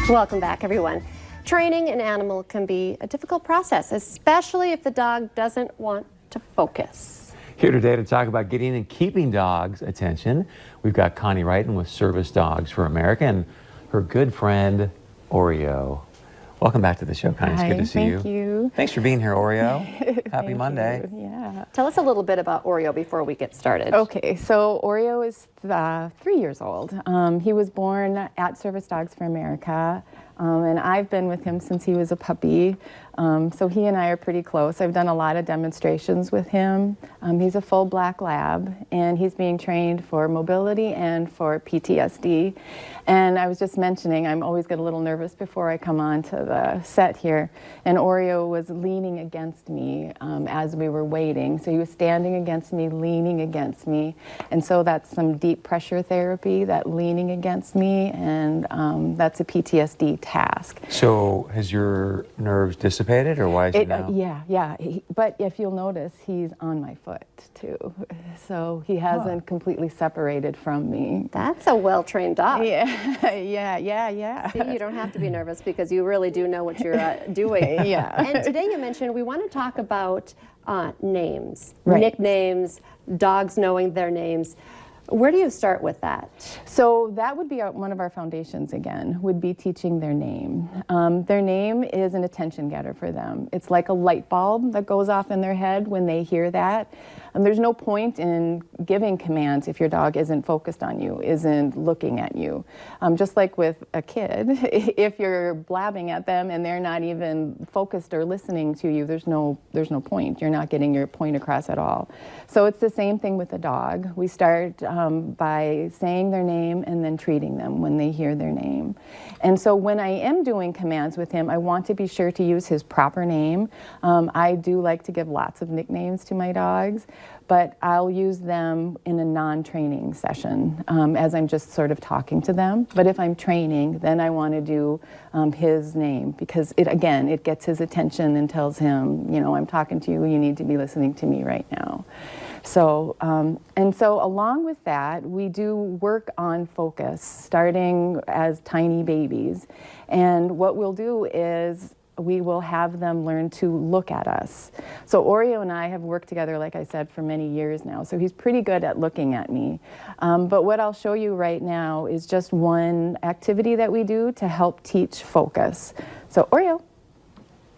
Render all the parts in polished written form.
Welcome back, everyone. Training an animal can be a difficult process, especially if the dog doesn't want to focus. Here today to talk about getting and keeping dogs' attention, we've got Connie Wrighton with Service Dogs for America and her good friend, Oreo. Welcome back to the show, Connie. It's good to see you. Thank you. Thanks for being here, Oreo. Happy Monday. Yeah. Tell us a little bit about Oreo before we get started. Okay, so Oreo is 3 years old. He was born at Service Dogs for America, and I've been with him since he was a puppy. So he and I are pretty close. I've done a lot of demonstrations with him. He's a full black lab, and he's being trained for mobility and for PTSD. And I was just mentioning, I'm always get a little nervous before I come on to the set here. And Oreo was leaning against me as we were waiting. So he was standing against me, leaning against me. And so that's some deep pressure therapy, that leaning against me, and that's a PTSD task. So has your nerves dissipated, or why is it now? Yeah. But if you'll notice, he's on my foot too. So he hasn't completely separated from me. That's a well-trained dog. Yeah. See, you don't have to be nervous because you really do know what you're doing. Yeah. And today you mentioned we want to talk about names, Right. nicknames, dogs knowing their names. Where do you start with that? So that would be one of our foundations again, would be teaching their name. Their name is an attention getter for them. It's like a light bulb that goes off in their head when they hear that. There's no point in giving commands if your dog isn't focused on you, isn't looking at you. Just like with a kid, if you're blabbing at them and they're not even focused or listening to you, there's no point. You're not getting your point across at all. So it's the same thing with a dog. We start by saying their name and then treating them when they hear their name. And so when I am doing commands with him, I want to be sure to use his proper name. I do like to give lots of nicknames to my dogs, but I'll use them in a non-training session as I'm just sort of talking to them. But if I'm training, then I want to do his name because it gets his attention and tells him, you know, I'm talking to you, you need to be listening to me right now. So, so along with that, we do work on focus, starting as tiny babies. And what we'll do is we will have them learn to look at us. So Oreo and I have worked together, like I said, for many years now. So he's pretty good at looking at me. But what I'll show you right now is just one activity that we do to help teach focus. So Oreo,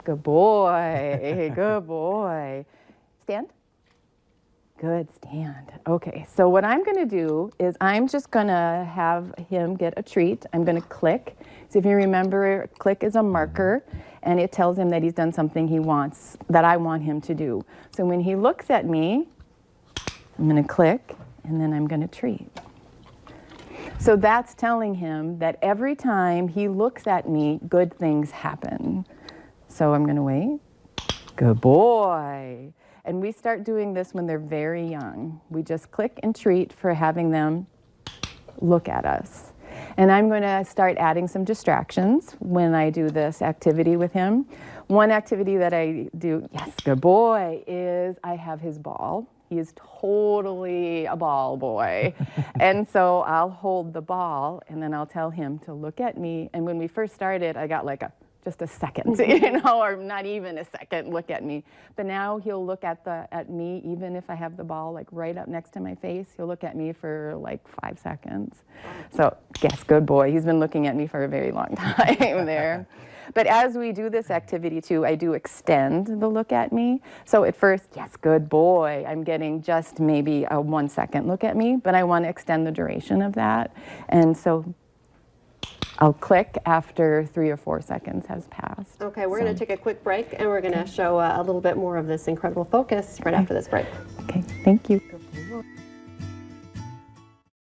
good boy, good boy. Stand. Good, stand. Okay, so what I'm gonna do is I'm just gonna have him get a treat. I'm gonna click. So if you remember, click is a marker and it tells him that he's done something he wants, that I want him to do. So when he looks at me, I'm gonna click and then I'm gonna treat. So that's telling him that every time he looks at me, good things happen. So I'm gonna wait. Good boy. And we start doing this when they're very young. We just click and treat for having them look at us. And I'm going to start adding some distractions when I do this activity with him. One activity that I do, yes, good boy, is I have his ball. He is totally a ball boy. And so I'll hold the ball and then I'll tell him to look at me. And when we first started, I got like just a second, or not even a second, look at me. But now he'll look at me, even if I have the ball like right up next to my face, he'll look at me for like 5 seconds. So yes, good boy. He's been looking at me for a very long time there. But as we do this activity too, I do extend the look at me. So at first, yes, good boy. I'm getting just maybe a 1 second look at me, but I want to extend the duration of that. And so I'll click after 3 or 4 seconds has passed. Okay, we're going to take a quick break and we're going to show a little bit more of this incredible focus right after this break. Okay, thank you.